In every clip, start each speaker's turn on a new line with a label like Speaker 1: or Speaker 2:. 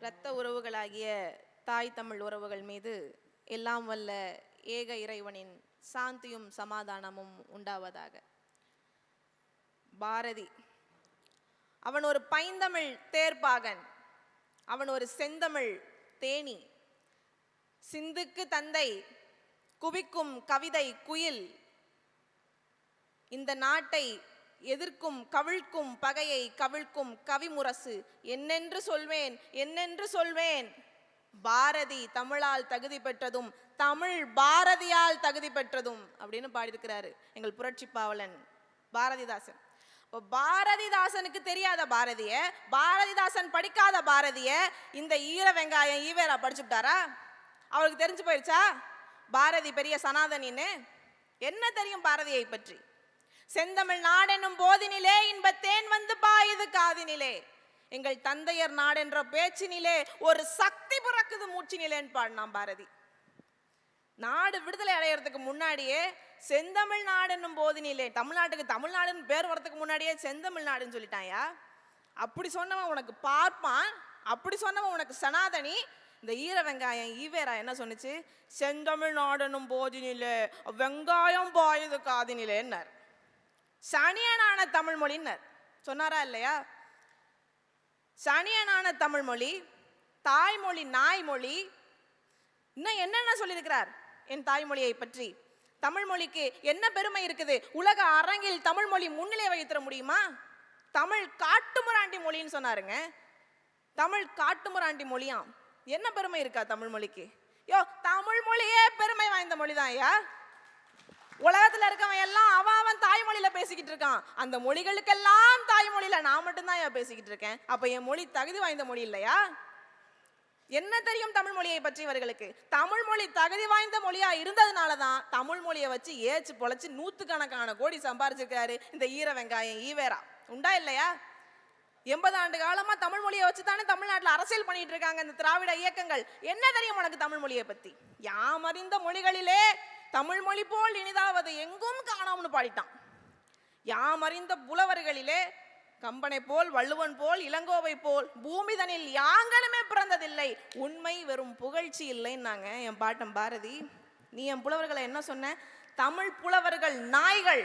Speaker 1: இரத்த உறவுகளாகிய தாய் தமிழ் உறவுகள் மீது எல்லாம் வல்ல ஏக இறைவனின் சாந்தியும் சமாதானமும் உண்டாவதாக. பாரதி அவன் ஒரு பைந்தமிழ் தேர்ப்பாகன், அவன் ஒரு செந்தமிழ் தேனி, சிந்துக்கு தந்தை, குவிக்கும் கவிதை குயில், இந்த நாட்டை எதிர்க்கும் கவிழ்க்கும் பகையை கவிழ்க்கும் கவிமுரசு, என்னென்று சொல்வேன் என்னென்று சொல்வேன். பாரதி தமிழால் தகுதி பெற்றதும் தமிழ் பாரதியால் தகுதி பெற்றதும் அப்படின்னு பாடியிருக்கிறாரு எங்கள் புரட்சி பாவலன் பாரதிதாசன். பாரதிதாசனுக்கு தெரியாத பாரதிய, பாரதிதாசன் படிக்காத பாரதிய இந்த ஈர வெங்காயம் ஈவேரா படிச்சுட்டாரா? அவருக்கு தெரிஞ்சு போயிடுச்சா பாரதி பெரிய சனாதனின்னு? என்ன தெரியும் பாரதியை பற்றி? செந்தமிழ் நாடெனும் போதினிலே இன்பத்தேன் வந்து பாயுது காதினிலே, எங்கள் தந்தையர் நாடென்ற பேச்சினிலே ஒரு சக்தி பிறக்குது மூச்சினிலேன்னு பாடினான் பாரதி. நாடு விடுதலை அடைகிறதுக்கு முன்னாடியே செந்தமிழ் நாடுன்னும் போதினிலே, தமிழ்நாட்டுக்கு தமிழ்நாடுன்னு பேர் வரதுக்கு முன்னாடியே செந்தமிழ் நாடுன்னு சொல்லிட்டாயா? அப்படி சொன்னவன் உனக்கு பார்ப்பான், அப்படி சொன்னவன் உனக்கு சனாதனி. இந்த ஈர வெங்காயம் ஈவேரா என்ன சொன்னுச்சு? செந்தமிழ் நாடுன்னும் போதினிலே வெங்காயம் பாயுது காதினிலேன்னார். சனியனான தமிழ் மொழின்னர் சொன்னாரா இல்லையா? சனியனான தமிழ் மொழி, தாய்மொழி நாய்மொழி, இன்னும் என்னென்ன சொல்லியிருக்கிறார் என் தாய்மொழியை பற்றி? தமிழ் மொழிக்கு என்ன பெருமை இருக்குது? உலக அரங்கில் தமிழ் மொழி முன்னிலை வைத்திட முடியுமா? தமிழ் காட்டுமுராண்டி மொழின்னு சொன்னாருங்க. தமிழ் காட்டுமுராண்டி மொழியாம். என்ன பெருமை இருக்கா தமிழ் மொழிக்கு? யோ, தமிழ் மொழியே பெருமை வாய்ந்த மொழிதான் ஐயா. உலகத்துல இருக்கவன் எல்லாம் அவன் தாய்மொழியில பேசிக்கிட்டு இருக்கான். அந்த மொழிகளுக்கெல்லாம் தாய்மொழியில நான் மட்டும்தான் பேசிக்கிட்டு இருக்கேன். அப்ப என் மொழி தகுதி வாய்ந்த மொழி இல்லையா? என்ன தெரியும் தமிழ் மொழியை பற்றி இவர்களுக்கு? தமிழ் மொழி தகுதி வாய்ந்த மொழியா இருந்ததுனாலதான் தமிழ் மொழியை வச்சு ஏச்சு பொழைச்சு 100கணக்கான கோடி சம்பாரிச்சிருக்காரு இந்த ஈர வெங்காயம் ஈவேரா. உண்டா இல்லையா? 80 ஆண்டு காலமா தமிழ் மொழியை வச்சு தானே தமிழ்நாட்டில் அரசியல் பண்ணிட்டு இருக்காங்க இந்த திராவிட இயக்கங்கள். என்ன தெரியும் உனக்கு தமிழ் மொழியை பத்தி? யாமறிந்த மொழிகளிலே தமிழ் மொழி போல் இனிதாவது எங்கும் காணோம்னு பாடிட்டான். யாமறிந்த புலவர்களிலே கம்பனை போல் வள்ளுவன் போல் இளங்கோவை போல் பூமிதனில் யாங்களுமே பிறந்ததில்லை, உண்மை வெறும் புகழ்ச்சி இல்லைன்னாங்க என் பாட்டன் பாரதி. நீ என் புலவர்களை என்ன சொன்ன? தமிழ் புலவர்கள் நாய்கள்,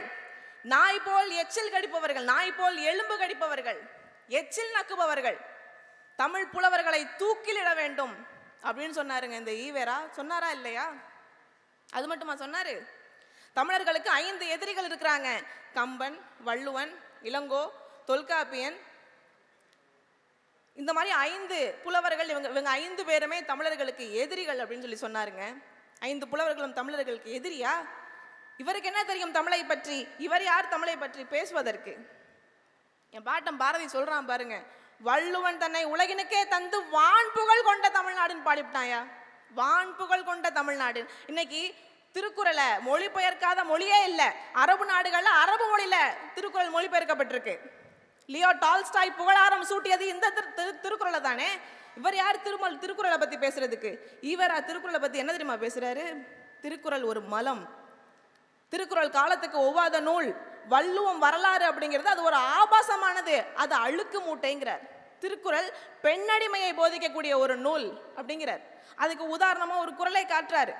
Speaker 1: நாய் போல் எச்சில் கடிப்பவர்கள், நாய் போல் எலும்பு கடிப்பவர்கள், எச்சில் நக்குபவர்கள். தமிழ் புலவர்களை தூக்கிலிட வேண்டும் அப்படின்னு சொன்னாருங்க இந்த ஈவேரா. சொன்னாரா இல்லையா? அது மட்டுமா சொன்னாரு? தமிழர்களுக்கு 5 எதிரிகள் இருக்கிறாங்க. கம்பன், வள்ளுவன், இளங்கோ, தொல்காப்பியன், இந்த மாதிரி 5 புலவர்கள். இவங்க 5 பேருமே தமிழர்களுக்கு எதிரிகள் அப்படின்னு சொல்லி சொன்னாருங்க. 5 புலவர்களும் தமிழர்களுக்கு எதிரியா? இவருக்கு என்ன தெரியும் தமிழை பற்றி? இவர் யார் தமிழை பற்றி பேசுவதற்கு? என் பாட்டன் பாரதி சொல்றான் பாருங்க, வள்ளுவன் தன்னை உலகினுக்கே தந்து வான் புகழ் கொண்ட தமிழ்நாடுன்னு பாடிவிட்டாயா? வான் புகழ் கொண்ட தமிழ்நாடு. இன்னைக்கு திருக்குறளை மொழிபெயர்க்காத மொழியே இல்லை. அரபு நாடுகள்ல அரபு மொழியில திருக்குறள் மொழிபெயர்க்கப்பட்டிருக்கு. லியோ டால்ஸ்டாய் புகழாரம் சூட்டியது இந்த திருக்குறளை தானே. இவர் யார் திருக்குறளை பத்தி பேசுறதுக்கு? ஈவேரா திருக்குறளை பத்தி என்ன தெரியுமா பேசுறாரு? திருக்குறள் ஒரு மலம், திருக்குறள் காலத்துக்கு ஒவ்வாத நூல், வள்ளுவம் வரலாறு அப்படிங்கிறது அது ஒரு ஆபாசமானது, அது அழுக்கு மூட்டைங்கிறார். திருக்குறள் பெண்ணடிமையை போதிக்கக்கூடிய ஒரு நூல் அப்படிங்கிறார். அதுக்கு உதாரணமா ஒரு குறளை காட்டுறாரு.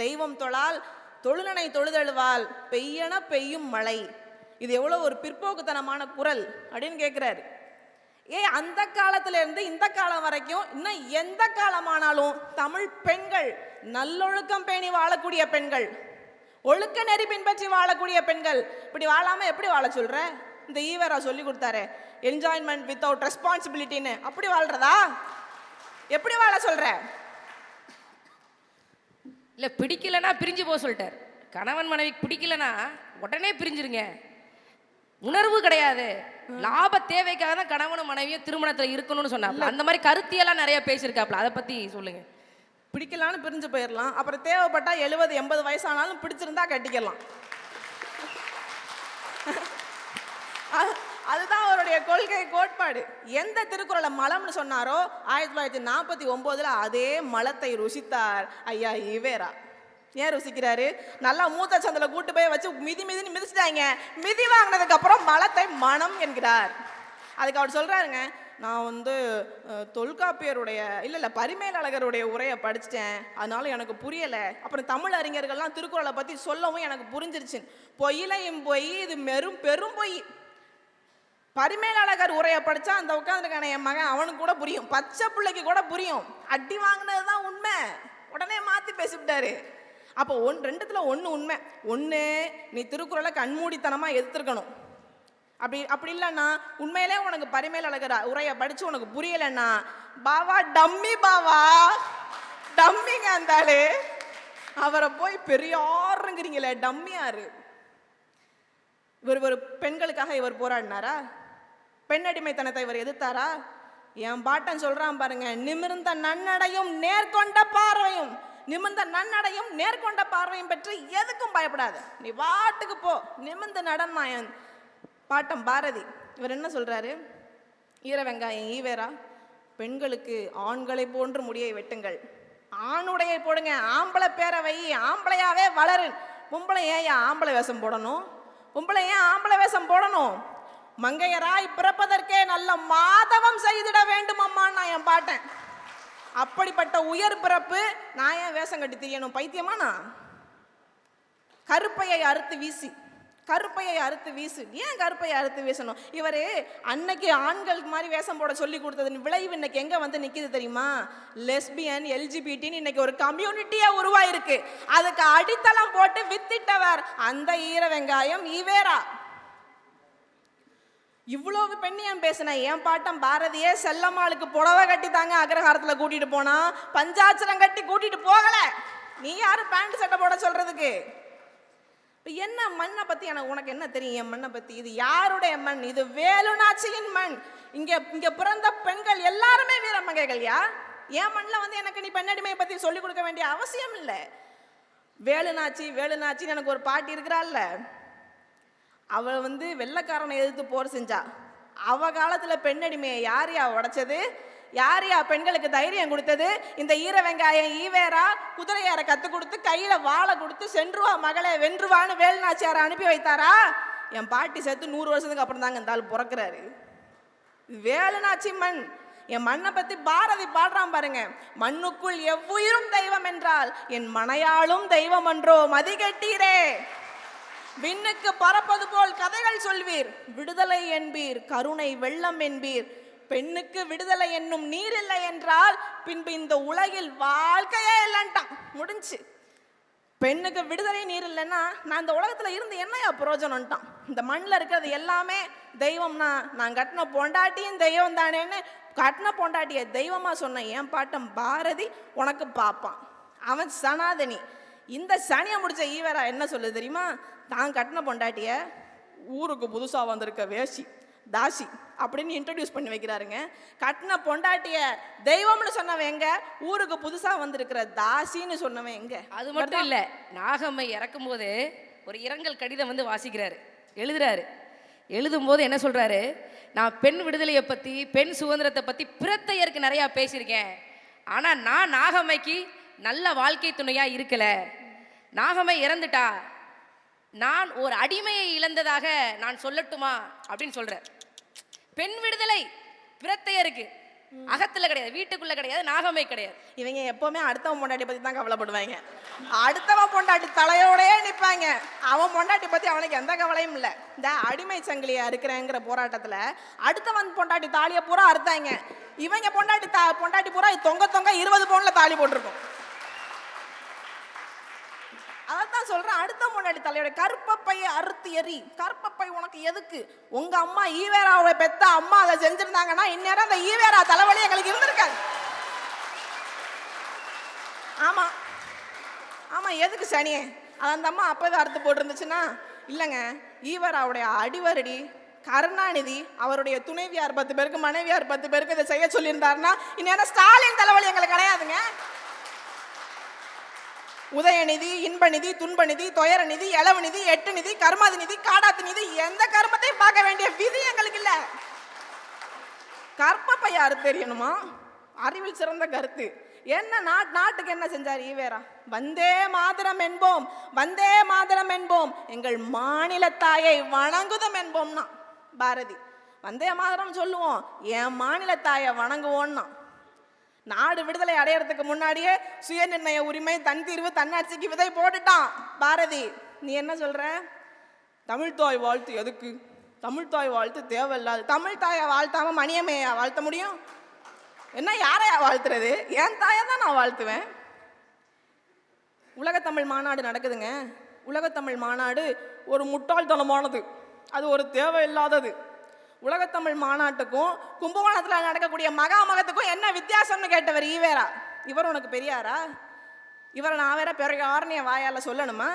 Speaker 1: தெய்வம் தொழால் தொழுநனை தொழுதழுவால் பெய்யன பெய்யும் மழை. இது எவ்வளவு ஒரு பிற்போக்குத்தனமான குறள் அப்படின்னு கேட்கிறாரு. அந்த காலத்துல இருந்து இந்த காலம் வரைக்கும் இன்னும் எந்த காலமானாலும் தமிழ் பெண்கள் நல்லொழுக்கம் பேணி வாழக்கூடிய பெண்கள், ஒழுக்க நெறி பின்பற்றி வாழக்கூடிய பெண்கள். இப்படி வாழாம எப்படி வாழ சொல்ற? இந்த ஈவேரா சொல்லி கொடுத்தாரு, என்ஜாய்மெண்ட் வித்தவுட் ரெஸ்பான்சிபிலிட்டின்னு. அப்படி வாழ்றதா? எப்படி வாழ சொல்ற?
Speaker 2: இல்லை, பிடிக்கலன்னா பிரிஞ்சு போக சொல்லிட்டார். கணவன் மனைவி பிடிக்கலன்னா உடனே பிரிஞ்சிருங்க. உணர்வு கிடையாது, லாப தேவைக்காக தான் கணவனும் மனைவியும் திருமணத்தில் இருக்கணும்னு சொன்னாப்ல. அந்த மாதிரி கருத்தியெல்லாம் நிறைய பேசியிருக்காப்ல, அதை பற்றி சொல்லுங்க.
Speaker 1: பிடிக்கலான்னு பிரிஞ்சு போயிடலாம், அப்புறம் தேவைப்பட்டா 70-80 வயசானாலும் பிடிச்சிருந்தா கட்டிக்கலாம். அதுதான் அவருடைய கொள்கை கோட்பாடு. எந்த திருக்குறளை மலம்னு சொன்னாரோ 1949 அதே மலத்தை ருசித்தார் ஐயா ஈவேரா. ஏன் ருசிக்கிறாரு? நல்லா மூத்த சந்தில கூட்டு போய் வச்சு மிதின்னு மிதிச்சிட்டாங்க. மிதி வாங்கினதுக்கு அப்புறம் மலத்தை மனம் என்கிறார். அதுக்கு அவர் சொல்றாருங்க, நான் வந்து தொல்காப்பியருடைய இல்லை பரிமேலழகருடைய உரையை படிச்சிட்டேன், அதனால எனக்கு புரியலை. அப்புறம் தமிழ் அறிஞர்கள்லாம் திருக்குறளை பற்றி சொல்லவும் எனக்கு புரிஞ்சிருச்சு. பொய்யிலையும் பொய், இது பெரும் பொய். பரிமேலழகர் உரையை படித்தா அந்த உட்காந்துருக்கான என் மகன் அவனுக்கு கூட புரியும், பச்சை பிள்ளைக்கு கூட புரியும். அடி வாங்கினது தான் உண்மை, உடனே மாற்றி பேசிவிட்டாரு. அப்போ ரெண்டுத்துல ஒன்று உண்மை. ஒன்று, நீ திருக்குறளை கண்மூடித்தனமாக எதிர்த்துருக்கணும். அப்படி இல்லைன்னா உண்மையிலே உனக்கு பரிமேலழகர் உரையை படித்து உனக்கு புரியலைன்னா பாவா டம்மிங்க இருந்தாலே அவரை போய் பெரியாருங்கிறீங்களே, டம்மியாரு. இவர் பெண்களுக்காக இவர் போராடினாரா? பெண் அடிமைத்தனத்தை இவர் எதிர்த்தாரா? என் பாட்டன் சொல்றான் பாருங்க, நிமிர்ந்த நன்னடையும் நேர்கொண்ட பார்வையும், நிமிர்ந்த நன்னடையும் நேர்கொண்ட பார்வையும் பெற்று எதுக்கும் பயப்படாத, நீ வாட்டுக்கு போ, நிமிர்ந்து நடன்னா என் பாட்டம் பாரதி. இவர் என்ன சொல்றாரு? ஈர வெங்காயம் ஈவேரா, பெண்களுக்கு ஆண்களை போன்று முடியை வெட்டுங்கள், ஆணுடையை போடுங்க, ஆம்பளை பேரை வை, ஆம்பளையாவே வளரு. பொம்பளை ஏன் ஆம்பளை வேஷம் போடணும்? பொம்பளை ஏன் ஆம்பளை வேஷம் போடணும்? மங்கையராய் பிறப்பதற்கே நல்ல மாதவம் செய்திட வேண்டும் அம்மா நான் என் பாட்டேன். அப்படிப்பட்ட உயர் பிறப்பு நான் ஏன் வேஷம் கட்டி தெரியணும்? பைத்தியமா நான்? கருப்பையை அறுத்து வீசு. ஏன் கருப்பையை அறுத்து வீசணும்? இவர் அன்னைக்கு ஆண்களுக்கு மாதிரி வேஷம் போட சொல்லி கொடுத்தது விளைவு இன்னைக்கு எங்க வந்து நிக்குது தெரியுமா? லெஸ்பியன், எல்ஜிபிடின்னு இன்னைக்கு ஒரு கம்யூனிட்டியா உருவாயிருக்கு. அதுக்கு அடித்தளம் போட்டு வித்திட்டவர் அந்த ஈர வெங்காயம் ஈவேரா. இவ்வளவு பெண்ணியம் பேசின என் பாட்டம் பாரதியே செல்லம்மாளுக்கு புடவை கட்டி தாங்க அக்ரஹாரத்துல கூட்டிட்டு போனா, பஞ்சாட்சரம் கட்டி கூட்டிட்டு போகல. நீ யாரு பேண்ட் சட்டை போட சொல்றதுக்கு? என்ன மண்ணை பத்தி உனக்கு என்ன தெரியும்? என் மண்ணை பத்தி. இது யாருடைய மண்? இது வேலுநாச்சியின் மண். இங்க பிறந்த பெண்கள் எல்லாருமே வீரமங்கைகள்யா. என் மண்ணில் வந்து எனக்கு நீ பெண்ணடிமையை பத்தி சொல்லிக் கொடுக்க வேண்டிய அவசியம் இல்லை. வேலுநாச்சின்னு எனக்கு ஒரு பாட்டி இருக்கிறாள்ல, அவள் வந்து வெள்ளைக்காரனை எதிர்த்து போர் செஞ்சா. அவ காலத்துல பெண்ணடிமையை யாரையா உடைச்சது? யாரையா பெண்களுக்கு தைரியம் கொடுத்தது? இந்த ஈர வெங்காயம் ஈவேரா குதிரையார கத்து கொடுத்து கையில வாழை கொடுத்து சென்றுவா மகளே வென்றுவான்னு வேலுநாச்சியாரை அனுப்பி வைத்தாரா? என் பாட்டி சேர்த்து 100 வருஷத்துக்கு அப்புறம் தாங்க இந்த ஆள் பிறக்கிறாரு. வேலுநாச்சி மண். என் மண்ணை பத்தி பாரதி பாடுறான் பாருங்க, மண்ணுக்குள் எவ்வுயிரும் தெய்வம் என்றால் என் மனையாளும் தெய்வம் என்றோ மதிகட்டீரே. விண்ணுக்கு பறப்பது போல் கதைகள் சொல்வீர், விடுதலை என்பீர், கருணை வெள்ளம் என்பீர். பெண்ணுக்கு விடுதலை என்னும் நீர் இல்லை என்றால் பின்பு இந்த உலகில் வாழ்க்கையே இல்லைன்ட்டான். முடிஞ்சு. பெண்ணுக்கு விடுதலை நீர் இல்லைன்னா நான் இந்த உலகத்துல இருந்து என்னையா பிரயோஜனம்ட்டான். இந்த மண்ணில் இருக்கிறது எல்லாமே தெய்வம்னா நான் கட்டின பொண்டாட்டியும் தெய்வம் தானேன்னு கட்டின பொண்டாட்டிய தெய்வமா சொன்ன என் பாட்டம் பாரதி உனக்கு பார்ப்பான். அவன் சனாதனி. இந்த சனியை முடிச்ச ஈவேரா என்ன சொல்லுது தெரியுமா? தான் கட்டின பொண்டாட்டிய ஊருக்கு புதுசா வந்திருக்க வேசி தாசி அப்படின்னு இன்ட்ரடியூஸ் பண்ணி வைக்கிறாருங்க. கட்டின பொண்டாட்டிய தெய்வம்னு சொன்னவன் எங்க? ஊருக்கு புதுசா வந்திருக்கிற தாசின்னு சொன்னவன் எங்க?
Speaker 2: அது மட்டும் இல்ல, நாகம்மை இறக்கும் போது ஒரு இரங்கல் கடிதம் வந்து வாசிக்கிறாரு, எழுதும் போது என்ன சொல்றாரு? நான் பெண் விடுதலையை பத்தி, பெண் சுதந்திரத்தை பத்தி பிரத்தையருக்கு நிறைய பேசியிருக்கேன், ஆனா நான் நாகம்மைக்கு நல்ல வாழ்க்கை துணையா இருக்கல. நாகம்மை இறந்துட்டா, நான் ஒரு அடிமையை இழந்ததாக நான் சொல்லட்டுமா அப்படின்னு சொல்ற. பெண் விடுதலை பிரத்தையருக்கு அகத்துல கிடையாது, வீட்டுக்குள்ள கிடையாது, நாகம்மை கிடையாது.
Speaker 1: இவங்க எப்பவுமே அடுத்தவன் பொண்டாட்டி பத்தி தான் கவலைப்படுவாங்க. அடுத்தவன் பொண்டாட்டி தலையோடயே நிற்பாங்க. அவன் பொண்டாட்டி பத்தி அவனுக்கு எந்த கவலையும் இல்லை. இந்த அடிமை சங்கிலியா இருக்கிறேங்கிற போராட்டத்துல அடுத்தவன் பொண்டாட்டி தாலியை பூரா அறுத்தாங்க. இவங்க பொண்டாட்டி பூரா தொங்க 20 பவுன்ல தாலி போட்டிருக்கும். அதான் சொல்றேன், அடுத்த முன்னாடி தலையோட கருப்பப்பையை அறுத்து எறி. கருப்பப்பை உனக்கு எதுக்கு? உங்க அம்மா ஈவேராவை பெத்த அம்மா அதை செஞ்சிருந்தாங்கன்னா இந்நேரம் அந்த ஈவேரா தலைவலி எங்களுக்கு இருந்திருக்காது. ஆமா எதுக்கு சனியே? அந்த அம்மா அப்பவே அறுத்து போட்டிருந்துச்சுன்னா இல்லைங்க. ஈவேராவுடைய அடிவரடி கருணாநிதி அவருடைய துணைவியார் 10 பேருக்கு மனைவியார் 10 பேருக்கு இதை செய்ய சொல்லியிருந்தாருன்னா இந்நேரம் ஸ்டாலின் தலைவலி எங்களுக்கு கிடையாதுங்க. உதயநிதி, இன்பநிதி, துன்பநிதி, துயரநிதி, இளவு நிதி, எட்டு நிதி, கர்மாதி நிதி, காடாத்து நிதி, எந்த கர்மத்தையும் பார்க்க வேண்டிய விதி எங்களுக்கு இல்ல. கற்பப்பை யாரு தெரியணுமா? அறிவில் சிறந்த கருத்து. என்ன நாட்டுக்கு என்ன செஞ்சார் ஈவேரா? வந்தே மாதரம் என்போம், வந்தே மாதரம் என்போம், எங்கள் மாநில தாயை வணங்குதம் என்போம்னா பாரதி. வந்தே மாதரம் சொல்லுவோம், என் மாநில தாயை வணங்குவோன்னா. நாடு விடுதலை அடையறதுக்கு முன்னாடியே சுயநிர்ணய உரிமை, தன் தீர்வு, தன்னாட்சிக்கு விதை போட்டுட்டான் பாரதி. நீ என்ன சொல்ற? தமிழ்தாய் வாழ்த்து எதுக்கு? தமிழ்தாய் வாழ்த்து தேவையில்லாது. தமிழ் தாயை வாழ்த்தாம மணியம்மையா வாழ்த்த முடியும்? என்ன யாரையா வாழ்த்துறது? என் தாயை தான் நான் வாழ்த்துவேன். உலகத்தமிழ் மாநாடு நடக்குதுங்க. உலகத்தமிழ் மாநாடு ஒரு முட்டாள்தனமானது, அது ஒரு தேவையில்லாதது. உலகத்தமிழ் மாநாட்டுக்கும் கும்பகோணத்தில் நடக்கக்கூடிய மகாமகத்துக்கும் என்ன வித்தியாசம்னு கேட்டவர் ஈவேரா. இவர் உனக்கு பெரியாரா? இவரை நான் வேற பெரியார்னு என் வாயால சொல்லணுமா?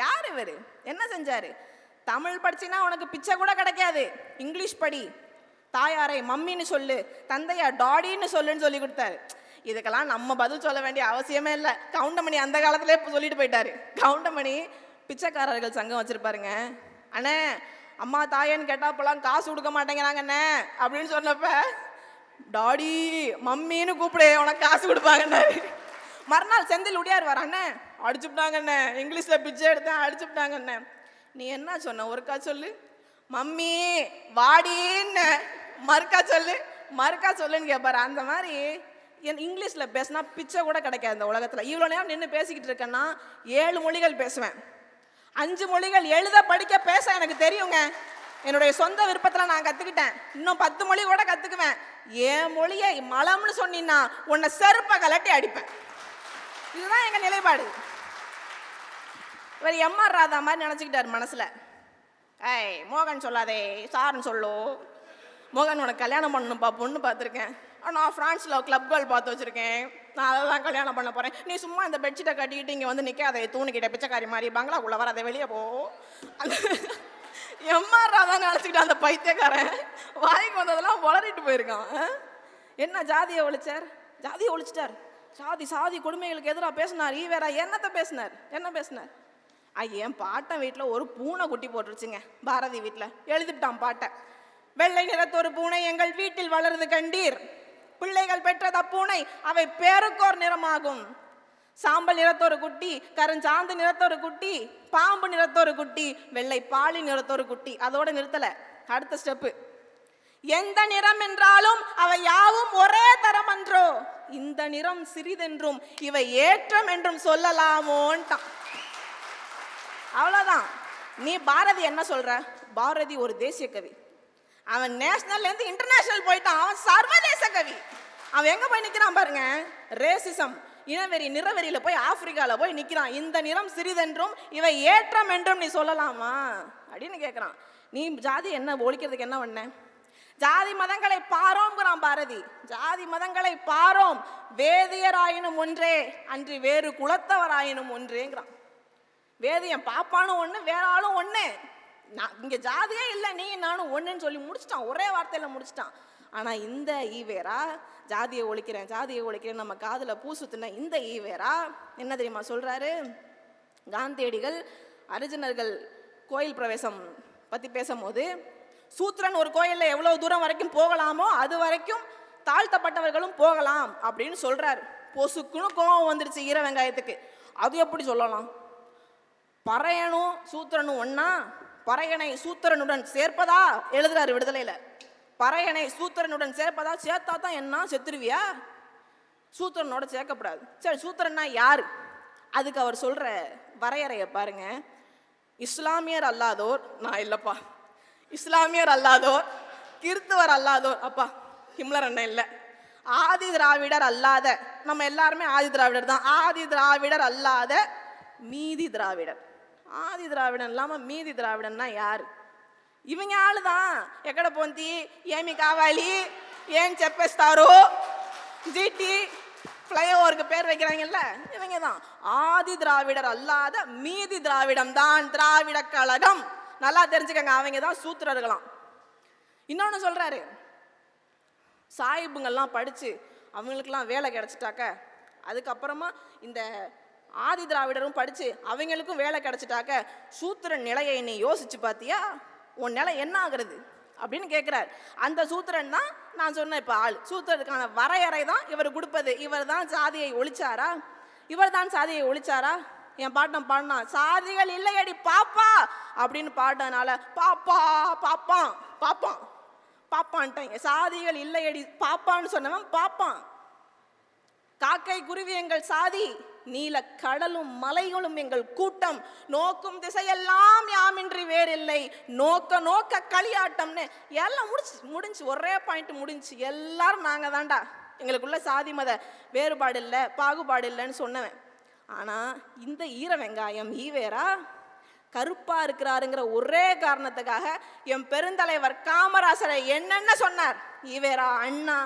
Speaker 1: யார் இவர்? என்ன செஞ்சாரு? தமிழ் படிச்சினா உனக்கு பிச்சை கூட கிடைக்காது, இங்கிலீஷ் படி, தாயாரை மம்மின்னு சொல்லு, தந்தையா டாடின்னு சொல்லுன்னு சொல்லி கொடுத்தாரு. இதுக்கெல்லாம் நம்ம பதில் சொல்ல வேண்டிய அவசியமே இல்லை. கவுண்டமணி அந்த காலத்திலே சொல்லிட்டு போயிட்டாரு. கவுண்டமணி பிச்சைக்காரர்கள் சங்கம் வச்சிருப்பாருங்க. அண்ணே அம்மா தாயன்னு கேட்டாப்பெல்லாம் காசு கொடுக்க மாட்டேங்கிறாங்கண்ணே அப்படின்னு சொன்னப்ப, டாடி மம்மின்னு கூப்பிடு உனக்கு காசு கொடுப்பாங்கன்னாரு. மறுநாள் செந்தில் உடையார் அண்ணே அடிச்சுட்டாங்கண்ணே, இங்கிலீஷ்ல பிச்சை எடுத்தேன் அடிச்சுட்டாங்கண்ணே. நீ என்ன சொன்ன? ஒருக்கா சொல்லு. மம்மி வாடின்னு மறுக்கா சொல்லு, மறுக்கா சொல்லுன்னு கேட்பாரு. அந்த மாதிரி என் இங்கிலீஷில் பேசினா பிச்சை கூட கிடைக்காது இந்த உலகத்தில். இவ்வளோ நேரம் நின்று பேசிக்கிட்டு இருக்கேன்னா 7 மொழிகள் பேசுவேன், 5 மொழிகள் எழுத படிக்க பேச எனக்கு தெரியுங்க. என்னுடைய சொந்த விருப்பத்தில் நான் கற்றுக்கிட்டேன். இன்னும் 10 மொழி கூட கற்றுக்குவேன். என் மொழியை மலம்னு சொன்னீங்கன்னா உன்னை செருப்பை கலட்டி அடிப்பேன். இதுதான் எங்கள் நிலைப்பாடு. இவர் எம்ஆர் ராதா மாதிரி நினச்சிக்கிட்டார் மனசில். ஏய் மோகன் சொல்லாதே சார்ன்னு சொல்லு. மோகன் உனக்கு கல்யாணம் பண்ணணும்ப்பா, பொண்ணு பார்த்துருக்கேன். நான் ஃப்ரான்ஸில் கிளப் கேர்ள் பார்த்து வச்சுருக்கேன், நான் அதை தான் கல்யாணம் பண்ண போகிறேன். நீ சும்மா இந்த பெட்ஷீட்டை கட்டிக்கிட்டு இங்கே வந்து நிற்காதே, தூணிக்கிட்ட பிச்சைக்காரி மாதிரி பங்களாக்குள்ளே வர, அதை வெளியே போ. அந்த எம்ஆர் ராதான்னு நினச்சிக்கிட்டு அந்த பைத்தியக்காரன் வாய்க்கு வந்ததெல்லாம் வளரிட்டு போயிருக்கான். என்ன ஜாதியை ஒழிச்சார்? ஜாதியை ஒழிச்சிட்டார். சாதி கொடுமைகளுக்கு எதிராக பேசினார் ஈவேரா. என்னத்தை பேசினார்? என்ன பேசினார்? என் பாட்டன் வீட்டில் ஒரு பூனை குட்டி போட்டுருச்சுங்க. பாரதி வீட்டில் எழுதிட்டான் பாட்டை. வெள்ளை நிறத்தொரு பூனை எங்கள் வீட்டில் வளருது கண்டீர், பிள்ளைகள் பெற்றது அப்பூனை அவை பேருக்கோர் நிறமாகும். சாம்பல் நிறத்தொரு குட்டி, கருஞ்சாந்து நிறத்தொரு குட்டி, பாம்பு நிறத்தொரு குட்டி, வெள்ளை பாலி நிறத்தொரு குட்டி. அதோட நிறுத்தல. அடுத்த ஸ்டெப்பு, எந்த நிறம் என்றாலும் அவை யாவும் ஒரே தரம் அன்றோ, இந்த நிறம் சிறிதென்றும் இவை ஏற்றம் என்றும் சொல்லலாமோன்ட்டான். அவ்வளோதான். நீ பாரதி என்ன சொல்ற? பாரதி ஒரு தேசிய கவி. அவன் நேஷனல்ல இருந்து இன்டர்நேஷனல் போயிட்டான். அவன் சர்வதேச கவி. அவன் எங்க போய் நிக்கிறான் பாருங்க. ரேசிசம், இனவெறி, நிறவெறியில போய் ஆப்பிரிக்கால போய் நிக்கிறான். இந்த நிறம் சிறிதென்றும் இவை ஏற்றம் என்றும் நீ சொல்லலாமா அப்படின்னு கேட்கிறான். நீ ஜாதி என்ன ஒழிக்கிறதுக்கு என்ன பண்ண? ஜாதி மதங்களை பாரோம்ங்கிறான் பாரதி. ஜாதி மதங்களை பாரோம், வேதியராயினும் ஒன்றே அன்றி வேறு குலத்தவராயினும் ஒன்றேங்கிறான். வேதியன் பாப்பானும் ஒன்று, வேற ஆளும் ஒன்று. நான் இங்கே ஜாதியே இல்லை, நீ நானும் ஒன்றுன்னு சொல்லி முடிச்சிட்டான், ஒரே வார்த்தையில் முடிச்சிட்டான். ஆனால் இந்த ஈவேரா ஜாதியை ஒழிக்கிறேன் நம்ம காதில் பூசுத்துன இந்த ஈவேரா என்ன தெரியுமா சொல்கிறாரு? காந்தியடிகள் அரிஜினர்கள் கோயில் பிரவேசம் பற்றி பேசும்போது, சூத்திரன் ஒரு கோயிலில் எவ்வளோ தூரம் வரைக்கும் போகலாமோ அது வரைக்கும் தாழ்த்தப்பட்டவர்களும் போகலாம் அப்படின்னு சொல்கிறாரு. பொசுக்குன்னு கோபம் வந்துருச்சு ஈர வெங்காயத்துக்கு. அது எப்படி சொல்லலாம்? பறையனும் சூத்திரனும் ஒன்னா, பறையனை சூத்திரனுடன் சேர்ப்பதா எழுதுறாரு விடுதலையில. பறையனை சூத்திரனுடன் சேர்ப்பதா, சேர்த்தா தான் என்ன செத்துருவியா? சூத்திரனோட சேர்க்கப்படாது. சரி, சூத்திரன்னா யாரு? அதுக்கு அவர் சொல்ற வரையறைய பாருங்க. இஸ்லாமியர் அல்லாதோர், நான் இல்லப்பா, இஸ்லாமியர் அல்லாதோர், கிறிஸ்துவர் அல்லாதோர், அப்பா ஹிம்லர் அண்ணன் இல்லை, ஆதி திராவிடர் அல்லாத, நம்ம எல்லாருமே ஆதி திராவிடர் தான், ஆதி திராவிடர் அல்லாத மீதி திராவிடர். ஆதி திராவிடன் இல்லாமல் மீதி திராவிடன்னா யார்? இவங்க ஆளு தான். எக்கட போந்தி, ஏமி காவாலி, ஏன் செப்பஸ்தாரோ, ஜிடி ஃப்ளைஓவருக்கு பேர் வைக்கிறாங்கல்ல, இவங்க தான். ஆதி திராவிடர் அல்லாத மீதி திராவிடம் தான் திராவிட கழகம். நல்லா தெரிஞ்சுக்கங்க, அவங்க தான் சூத்திரர்களாம். இன்னொன்று சொல்றாரு, சாயிபுங்கெல்லாம் படித்து அவங்களுக்கெல்லாம் வேலை கிடைச்சிட்டாக்க, அதுக்கப்புறமா இந்த ஆதி திராவிடரும் படித்து அவங்களுக்கும் வேலை கிடைச்சிட்டாக்க, சூத்திரன் நிலையை நீ யோசிச்சு பார்த்தியா? உன் நிலை என்ன ஆகுறது அப்படின்னு கேட்குறார். அந்த சூத்திரன் தான் நான் சொன்னேன் இப்போ ஆள். சூத்திரத்துக்கான வரையறை தான் இவர் கொடுப்பது. இவர் தான் சாதியை ஒழிச்சாரா? இவர் தான் சாதியை ஒழிச்சாரா? என் பாட்டம் பாடினா, சாதிகள் இல்லையடி பாப்பா அப்படின்னு பாடினால பாப்பா பாப்பான் பாப்பான் பாப்பான்ட்டாங்க. சாதிகள் இல்லையடி பாப்பான்னு சொன்னவன் பாப்பான். காக்கை குருவி எங்கள் சாதி, நீல கடலும் மலைகளும் எங்கள் கூட்டம், நோக்கும் திசையெல்லாம் யாமின்றி வேறில்லை, நோக்க நோக்க களியாட்டம்னு எல்லாம் முடிஞ்சு ஒரே பாயிண்ட் முடிஞ்சு. எல்லாரும் நாங்க தான்டா, எங்களுக்குள்ள சாதி மத வேறுபாடு இல்லை, பாகுபாடு இல்லைன்னு சொன்னவன். ஆனா இந்த ஈர வெங்காயம் ஈவேரா கருப்பா இருக்கிறாருங்கிற ஒரே காரணத்துக்காக என் பெருந்தலைவர் காமராசரை என்னென்ன சொன்னார். ஈவேரா, அண்ணா,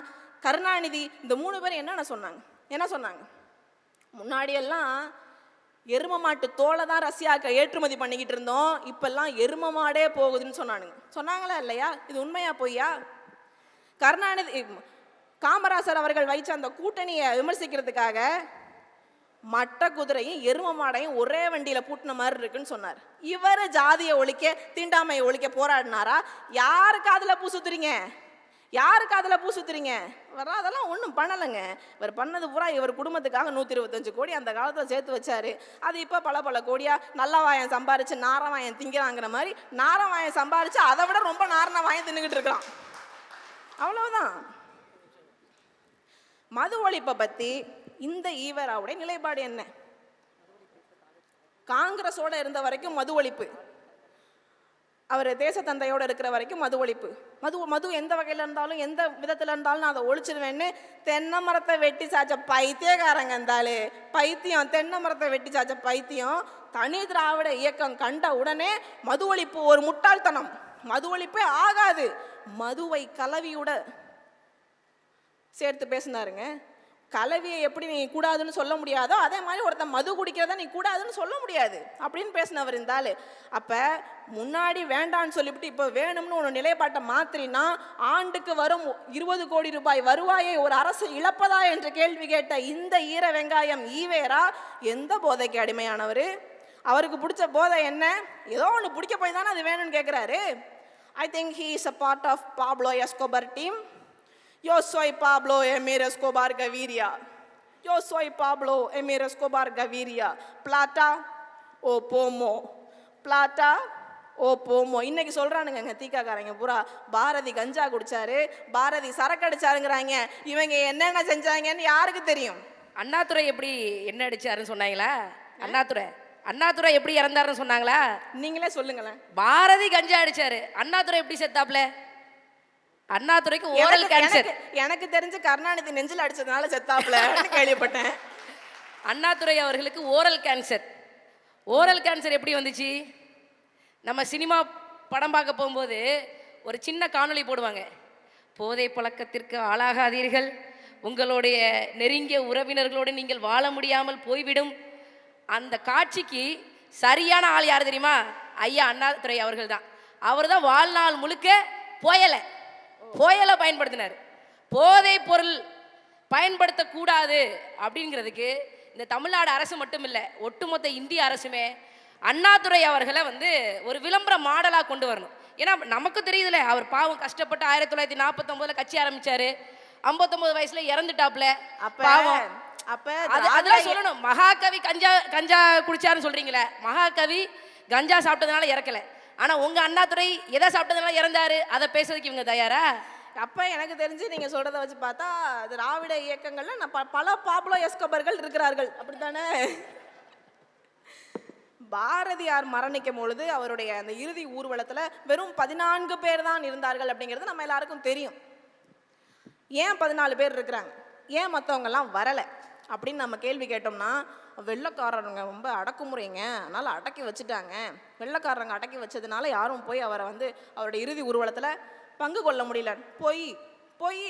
Speaker 1: கருணாநிதி, இந்த 3 பேரும் என்னென்ன சொன்னாங்க? என்ன சொன்னாங்க? முன்னாடியெல்லாம் எரும மாட்டு தோலை தான் ரஷ்யாவுக்கு ஏற்றுமதி பண்ணிக்கிட்டு இருந்தோம், இப்பெல்லாம் எரும மாடே போகுதுன்னு சொன்னாங்களா இல்லையா? இது உண்மையா பொய்யா? கருணாநிதி காமராசர் அவர்கள் வைச்ச அந்த கூட்டணியை விமர்சிக்கிறதுக்காக மட்ட குதிரையும் எரும மாடையும் ஒரே வண்டியில பூட்டின மாதிரி இருக்குன்னு சொன்னார். இவர் ஜாதியை ஒழிக்க, தீண்டாமையை ஒழிக்க போராடினாரா? யாருக்கு அதுல பூ சுத்துறீங்க? யாருக்கு அதில் பூ சுத்துறீங்க? அதெல்லாம் ஒன்றும் பண்ணலைங்க. இவர் பண்ணது பூரா இவர் குடும்பத்துக்காக 125 கோடி அந்த காலத்தில் சேர்த்து வச்சாரு. அது இப்போ பல கோடியா நல்ல வாயம் சம்பாரிச்சு நாரவாயம் திங்கிறாங்கிற மாதிரி நாரவாயம் சம்பாரிச்சு அதை விட ரொம்ப நாரண வாயம் தின்னுக்கிட்டு இருக்கிறான். அவ்வளவுதான். மது ஒழிப்பை பற்றி இந்த ஈவேராவுடைய நிலைப்பாடு என்ன? காங்கிரஸோட இருந்த வரைக்கும் மது ஒழிப்பு, அவர் தேசத்தந்தையோடு இருக்கிற வரைக்கும் மது ஒழிப்பு. மது எந்த வகையில் இருந்தாலும் எந்த விதத்தில் இருந்தாலும் நான் அதை ஒழிச்சிருவேன்னு தென்னை மரத்தை வெட்டி சாச்ச பைத்தியக்காரங்க இருந்தாலே பைத்தியம். தென்னை மரத்தை வெட்டி சாச்ச பைத்தியம். தனி திராவிட இயக்கம் கண்ட உடனே மது ஒழிப்பு ஒரு முட்டாள்தனம், மது ஒழிப்பே ஆகாது, மதுவை கலவியோட சேர்த்து பேசினாருங்க. கலவியை எப்படி நீ கூடாதுன்னு சொல்ல முடியாதோ அதே மாதிரி ஒருத்தன் மது குடிக்கிறத நீ கூடாதுன்னு சொல்ல முடியாது அப்படின்னு பேசினவர் இருந்தால், அப்போ முன்னாடி வேண்டான்னு சொல்லிவிட்டு இப்போ வேணும்னு ஒரு நிலைப்பாட்டை மாற்றினா ஆண்டுக்கு வரும் 20 கோடி ரூபாய் வருவாயை ஒரு அரசு இழப்பதா என்று கேள்வி கேட்ட இந்த ஈர வெங்காயம் ஈவேரா எந்த போதைக்கு அடிமையானவர்? அவருக்கு பிடிச்ச போதை என்ன? ஏதோ ஒன்று பிடிக்க போய் தானே அது வேணும்னு கேட்குறாரு. I think he is a part of Pablo Escobar team. Yo soy Pablo Emir Escobar Gaviria. Yo soy Pablo Emir Escobar Gaviria. Plata o pomo. Plata o pomo. இன்னைக்கு சொல்றானுங்க தீக்காக்காரங்க பூரா பாரதி கஞ்சா குடிச்சாரு, பாரதி சரக்கு அடிச்சாருங்கிறாங்க. இவங்க என்னென்ன செஞ்சாங்கன்னு யாருக்கு தெரியும்?
Speaker 2: அண்ணாதுரை எப்படி என்ன அடிச்சாருன்னு சொன்னாங்களா? அண்ணாதுரை எப்படி இறந்தாருன்னு சொன்னாங்களா?
Speaker 1: நீங்களே சொல்லுங்களேன்.
Speaker 2: பாரதி கஞ்சா அடிச்சாரு, அண்ணாதுரை எப்படி செத்தாப்ல? அண்ணாதுரைக்கு ஓரல் கேன்சர்.
Speaker 1: எனக்கு தெரிஞ்சு கருணாநிதி நெஞ்சில் அடிச்சதுனால செத்தாப்ல கேள்விப்பட்டேன்.
Speaker 2: அண்ணாதுரை அவர்களுக்கு ஓரல் கேன்சர். ஓரல் கேன்சர் எப்படி வந்துச்சு? நம்ம சினிமா படம் பார்க்க போகும்போது ஒரு சின்ன காணொளி போடுவாங்க. போதை பழக்கத்திற்கு ஆளாகாதீர்கள், உங்களுடைய நெருங்கிய உறவினர்களோடு நீங்கள் வாழ முடியாமல் போய்விடும். அந்த காட்சிக்கு சரியான ஆள் யார் தெரியுமா? ஐயா அண்ணாதுரை அவர்கள் தான். அவர் தான் வாழ்நாள் முழுக்க புயலை பயன்படுத்தினார். போதை பொருள் பயன்படுத்தக்கூடாது அப்படிங்கிறதுக்கு இந்த தமிழ்நாடு அரசு மட்டும் இல்லை, ஒட்டுமொத்த இந்திய அரசுமே அண்ணாதுரை அவர்களை ஒரு விளம்பர மாடலாக கொண்டு வரணும். ஏன்னா நமக்கு தெரியுதுல, அவர் பாவம் கஷ்டப்பட்டு 1949 கட்சி ஆரம்பிச்சாரு, 59 வயசுல இறந்துட்டாப்ல. பாவம். அதெல்லாம் சொல்லணும். மகாகவி கஞ்சா குடிச்சாருன்னு சொல்றீங்களே, மகாகவி கஞ்சா சாப்பிட்டதுனால இறக்கல, ஆனா உங்க அண்ணாதுரை எதை சாப்பிட்டதுனால இறந்தாரு, அதை பேசுறதுக்கு இவங்க தயாரா?
Speaker 1: அப்ப எனக்கு தெரிஞ்சு நீங்க சொல்றதை வச்சு பார்த்தா திராவிட இயக்கங்கள்ல பல பாப்லோ எஸ்கோபர்கள் இருக்கிறார்கள், அப்படித்தானே? பாரதியார் மரணிக்கும் பொழுது அவருடைய அந்த இறுதி ஊர்வலத்துல வெறும் 14 பேர் தான் இருந்தார்கள் அப்படிங்கிறது நம்ம எல்லாருக்கும் தெரியும். ஏன் 14 பேர் இருக்கிறாங்க, ஏன் மற்றவங்க எல்லாம் வரல அப்படின்னு நம்ம கேள்வி கேட்டோம்னா, வெள்ளைக்காரங்க ரொம்ப அடக்குமுறைங்க, அதனால அடக்கி வச்சுட்டாங்க. வெள்ளைக்காரங்க அடக்கி வச்சதுனால யாரும் போய் அவரை அவருடைய இறுதி ஊர்வலத்தில் பங்கு கொள்ள முடியல. போய்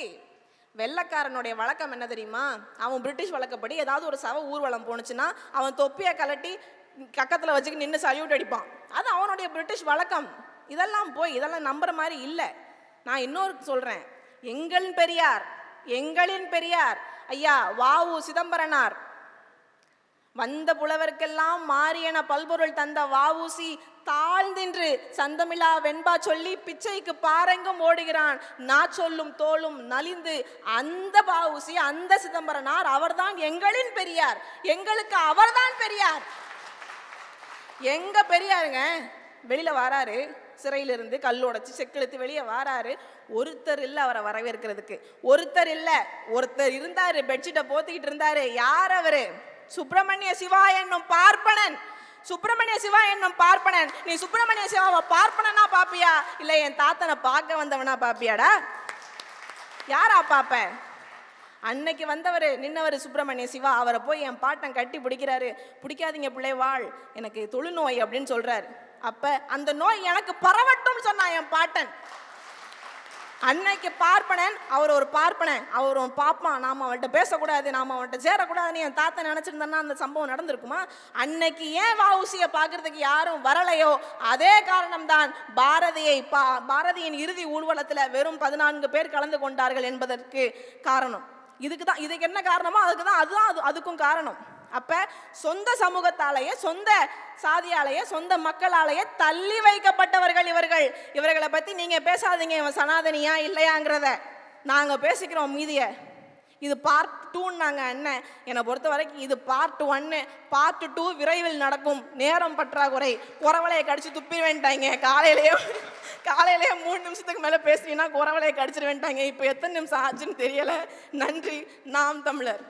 Speaker 1: வெள்ளைக்காரனுடைய வழக்கம் என்ன தெரியுமா? அவன் பிரிட்டிஷ் வழக்கப்படி ஏதாவது ஒரு சவ ஊர்வலம் போனுச்சுன்னா அவன் தொப்பியை கலட்டி கக்கத்தில் வச்சுக்கு நின்று சல்யூட் அடிப்பான். அது அவனுடைய பிரிட்டிஷ் வழக்கம். இதெல்லாம் நம்புற மாதிரி இல்லை. நான் இன்னொரு சொல்றேன், எங்களின் பெரியார் ஐயா வாவு சிதம்பரனார், வந்த புலவர்க்கெல்லாம் மாறியன பல்பொருள் தந்த வாவூசி தாழ்ந்தின்று சந்தமிழா வெண்பா சொல்லி பிச்சைக்கு பாரெங்கும் ஓடுகிறான், நான் சொல்லும் தோளும் நலிந்து. அந்த வாவூசி, அந்த சிதம்பரனார் அவர்தான் எங்களின் பெரியார். எங்களுக்கு அவர்தான் பெரியார். எங்க பெரியாருங்க வெளியில வராரு, சிறையிலிருந்து கல் உடைச்சு செக்கெழுத்து வெளியே வராரு, ஒருத்தர் இல்லை அவரை வரவேற்கிறதுக்கு, ஒருத்தர் இல்லை. ஒருத்தர் இருந்தாரு, பெட்ஷீட்டை போத்திக்கிட்டு இருந்தாரு. யார் அவரு? சுப்பிரமணிய சிவா என்னும் பார்ப்பனன். சுப்பிரமணிய சிவா என்னும் பார்ப்பனன். நீ சுப்பிரமணிய சிவாவை பார்ப்பனனா பாப்பியா, இல்ல என் தாத்தனை பார்க்க வந்தவனா பாப்பியாடா? யாரா பாப்ப? அன்னைக்கு வந்தவர் நின்னவர் சுப்பிரமணிய சிவா. அவரை போய் என் பாட்டன் கட்டி பிடிக்கிறாரு. பிடிக்காதீங்க பிள்ளை வாழ், எனக்கு தொழுநோய் அப்படின்னு சொல்றாரு. அப்ப அந்த நோய் எனக்கு பரவட்டும் சொன்னா என் பாட்டன். அன்னைக்கு பார்ப்பனன், அவர் ஒரு பார்ப்பனன், அவர் ஒரு பாப்பான். நாம அவன்கிட்ட பேசக்கூடாது, நாம அவன்கிட்ட சேரக்கூடாதுன்னு என் தாத்தா நினைச்சிருந்தா அந்த சம்பவம் நடந்திருக்குமா? அன்னைக்கு ஏன் வஉசியை பார்க்கறதுக்கு யாரும் வரலையோ அதே காரணம் தான் பாரதியின் இறுதி ஊர்வலத்தில் வெறும் 14 பேர் கலந்து கொண்டார்கள் என்பதற்கு காரணம். இதுக்கு என்ன காரணமோ அதுக்கும் காரணம். அப்ப சொந்த சமூகத்தாலேயே, சொந்த சாதியாலேயே, சொந்த மக்களாலேயே தள்ளி வைக்கப்பட்டவர்கள் இவர்களை பத்தி நீங்க பேசாதீங்க, இவன் சனாதனியா இல்லையாங்கிறத நாங்க பேசிக்கிறோம். மீதிய இது பார்ட் 2ன்னாங்க அண்ணன். என்னை பொறுத்த வரைக்கும் இது பார்ட் 1. பார்ட் 2 விரைவில் நடக்கும். நேரம் பற்றாக்குறை. குறவலையை கடிச்சு துப்பி வேண்டாங்க. காலையிலேயே 3 நிமிஷத்துக்கு மேல பேசுறீங்கன்னா குறவலையை கடிச்சிட வேண்டாங்க. இப்போ எத்தனை நிமிஷம் ஆச்சுன்னு தெரியல. நன்றி. நாம் தமிழர்.